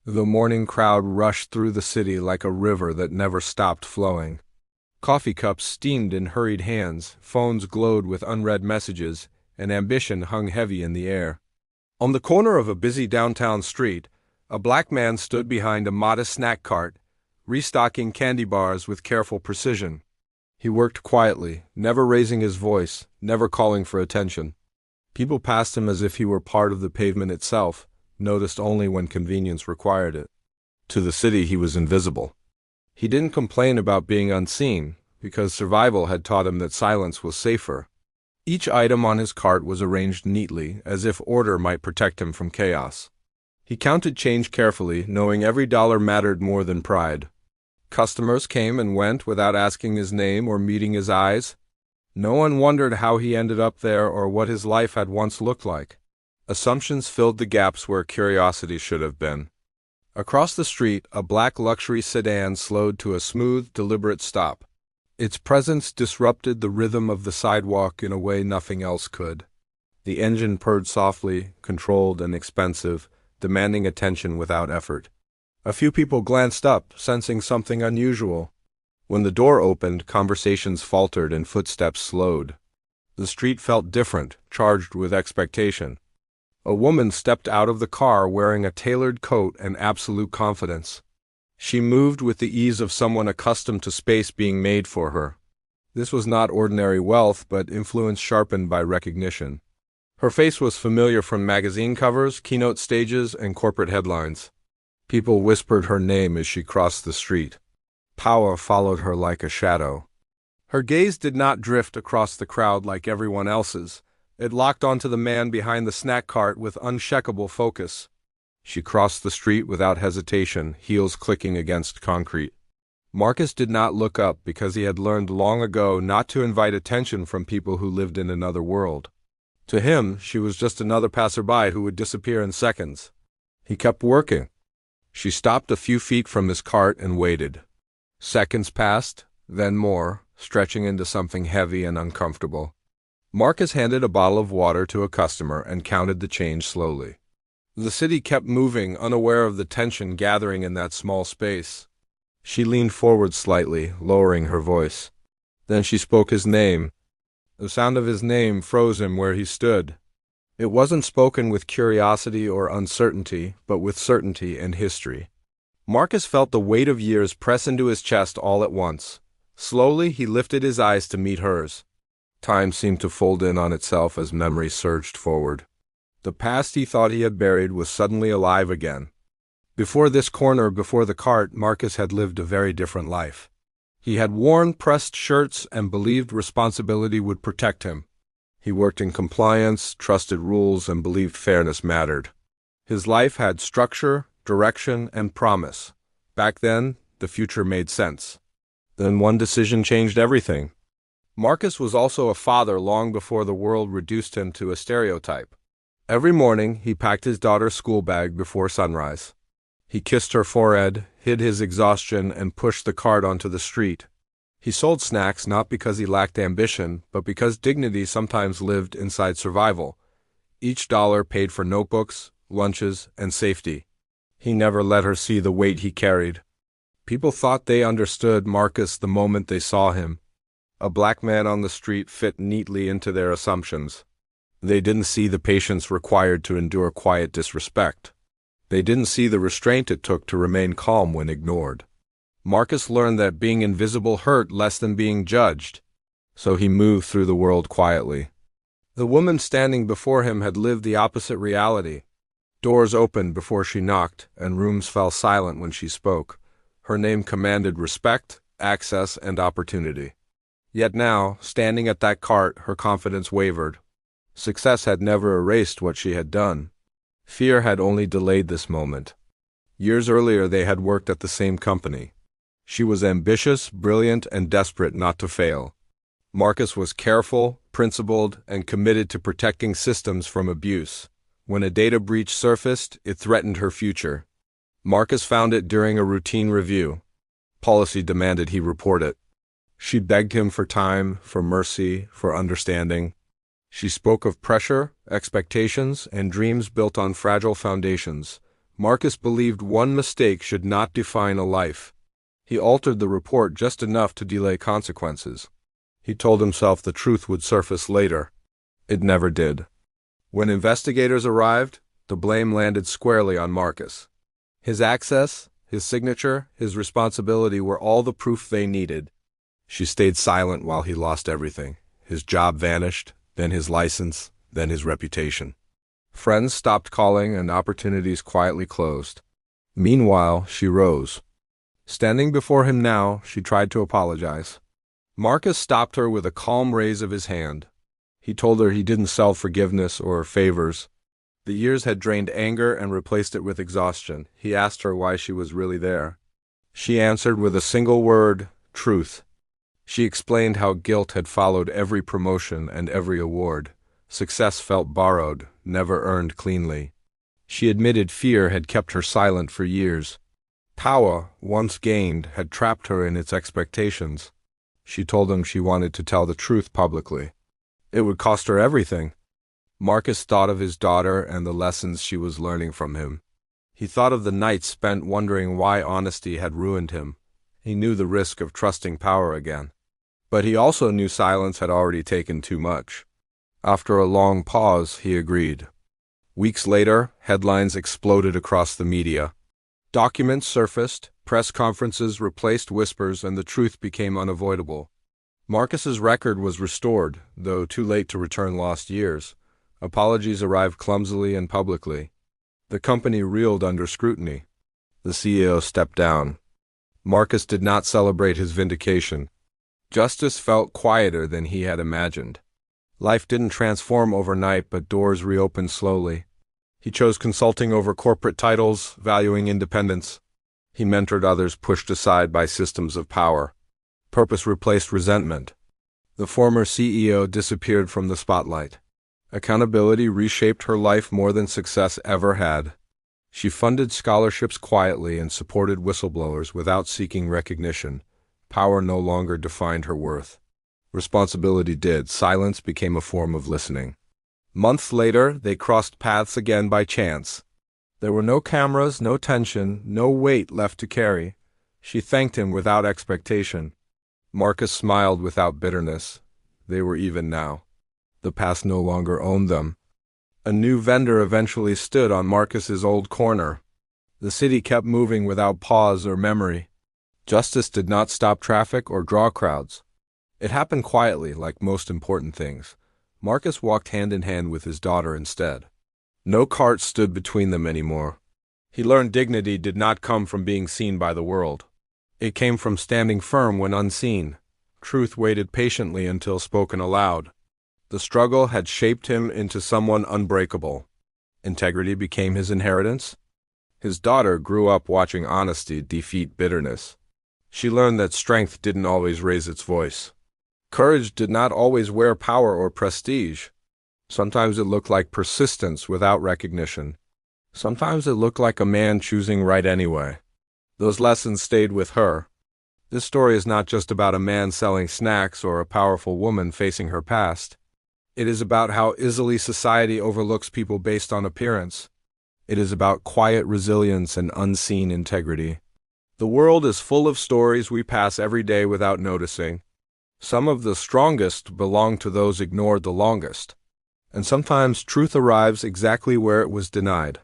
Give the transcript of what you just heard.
The morning crowd rushed through the city like a river that never stopped flowing. Coffee cups steamed in hurried hands, phones glowed with unread messages, and ambition hung heavy in the air. On the corner of a busy downtown street, a black man stood behind a modest snack cart, restocking candy bars with careful precision. He worked quietly, never raising his voice, never calling for attention. People passed him as if he were part of the pavement itself, noticed only when convenience required it. To the city he was invisible. He didn't complain about being unseen, because survival had taught him that silence was safer. Each item on his cart was arranged neatly, as if order might protect him from chaos. He counted change carefully, knowing every dollar mattered more than pride. Customers came and went without asking his name or meeting his eyes. No one wondered how he ended up there or what his life had once looked like. Assumptions filled the gaps where curiosity should have been. Across the street, a black luxury sedan slowed to a smooth, deliberate stop. Its presence disrupted the rhythm of the sidewalk in a way nothing else could. The engine purred softly, controlled and expensive, demanding attention without effort. A few people glanced up, sensing something unusual. When the door opened, conversations faltered and footsteps slowed. The street felt different, charged with expectation. A woman stepped out of the car wearing a tailored coat and absolute confidence. She moved with the ease of someone accustomed to space being made for her. This was not ordinary wealth, but influence sharpened by recognition. Her face was familiar from magazine covers, keynote stages, and corporate headlines. People whispered her name as she crossed the street. Power followed her like a shadow. Her gaze did not drift across the crowd like everyone else's. It locked onto the man behind the snack cart with unshakable focus. She crossed the street without hesitation, heels clicking against concrete. Marcus did not look up because he had learned long ago not to invite attention from people who lived in another world. To him, she was just another passerby who would disappear in seconds. He kept working. She stopped a few feet from his cart and waited. Seconds passed, then more, stretching into something heavy and uncomfortable. Marcus handed a bottle of water to a customer and counted the change slowly. The city kept moving, unaware of the tension gathering in that small space. She leaned forward slightly, lowering her voice. Then she spoke his name. The sound of his name froze him where he stood. It wasn't spoken with curiosity or uncertainty, but with certainty and history. Marcus felt the weight of years press into his chest all at once. Slowly, he lifted his eyes to meet hers. Time seemed to fold in on itself as memory surged forward. The past he thought he had buried was suddenly alive again. Before this corner before the cart, Marcus had lived a very different life. He had worn pressed shirts and believed responsibility would protect him. He worked in compliance, trusted rules, and believed fairness mattered. His life had structure, direction, and promise. Back then, the future made sense. Then one decision changed everything. Marcus was also a father long before the world reduced him to a stereotype. Every morning, he packed his daughter's school bag before sunrise. He kissed her forehead, hid his exhaustion, and pushed the cart onto the street. He sold snacks not because he lacked ambition, but because dignity sometimes lived inside survival. Each dollar paid for notebooks, lunches, and safety. He never let her see the weight he carried. People thought they understood Marcus the moment they saw him. A black man on the street fit neatly into their assumptions. They didn't see the patience required to endure quiet disrespect. They didn't see the restraint it took to remain calm when ignored. Marcus learned that being invisible hurt less than being judged, so he moved through the world quietly. The woman standing before him had lived the opposite reality. Doors opened before she knocked, and rooms fell silent when she spoke. Her name commanded respect, access, and opportunity. Yet now, standing at that cart, her confidence wavered. Success had never erased what she had done. Fear had only delayed this moment. Years earlier they had worked at the same company. She was ambitious, brilliant, and desperate not to fail. Marcus was careful, principled, and committed to protecting systems from abuse. When a data breach surfaced, it threatened her future. Marcus found it during a routine review. Policy demanded he report it. She begged him for time, for mercy, for understanding. She spoke of pressure, expectations, and dreams built on fragile foundations, Marcus believed one mistake should not define a life. He altered the report just enough to delay consequences. He told himself the truth would surface later. It never did. When investigators arrived, the blame landed squarely on Marcus. His access, his signature, his responsibility were all the proof they needed. She stayed silent while he lost everything. His job vanished, then his license, then his reputation. Friends stopped calling and opportunities quietly closed. Meanwhile, she rose. Standing before him now, she tried to apologize. Marcus stopped her with a calm raise of his hand. He told her he didn't sell forgiveness or favors. The years had drained anger and replaced it with exhaustion. He asked her why she was really there. She answered with a single word, truth. She explained how guilt had followed every promotion and every award. Success felt borrowed, never earned cleanly. She admitted fear had kept her silent for years. Power, once gained, had trapped her in its expectations. She told him she wanted to tell the truth publicly. It would cost her everything. Marcus thought of his daughter and the lessons she was learning from him. He thought of the nights spent wondering why honesty had ruined him. He knew the risk of trusting power again. But he also knew silence had already taken too much. After a long pause, he agreed. Weeks later, headlines exploded across the media. Documents surfaced, press conferences replaced whispers, and the truth became unavoidable. Marcus's record was restored, though too late to return lost years. Apologies arrived clumsily and publicly. The company reeled under scrutiny. The CEO stepped down. Marcus did not celebrate his vindication. Justice felt quieter than he had imagined. Life didn't transform overnight, but doors reopened slowly. He chose consulting over corporate titles, valuing independence. He mentored others pushed aside by systems of power. Purpose replaced resentment. The former CEO disappeared from the spotlight. Accountability reshaped her life more than success ever had. She funded scholarships quietly and supported whistleblowers without seeking recognition. Power no longer defined her worth. Responsibility did. Silence became a form of listening. Months later, they crossed paths again by chance. There were no cameras, no tension, no weight left to carry. She thanked him without expectation. Marcus smiled without bitterness. They were even now. The past no longer owned them. A new vendor eventually stood on Marcus's old corner. The city kept moving without pause or memory. Justice did not stop traffic or draw crowds. It happened quietly, like most important things. Marcus walked hand in hand with his daughter instead. No cart stood between them anymore. He learned dignity did not come from being seen by the world. It came from standing firm when unseen. Truth waited patiently until spoken aloud. The struggle had shaped him into someone unbreakable. Integrity became his inheritance. His daughter grew up watching honesty defeat bitterness. She learned that strength didn't always raise its voice. Courage did not always wear power or prestige. Sometimes it looked like persistence without recognition. Sometimes it looked like a man choosing right anyway. Those lessons stayed with her. This story is not just about a man selling snacks or a powerful woman facing her past. It is about how easily society overlooks people based on appearance. It is about quiet resilience and unseen integrity. The world is full of stories we pass every day without noticing. Some of the strongest belong to those ignored the longest. And sometimes truth arrives exactly where it was denied.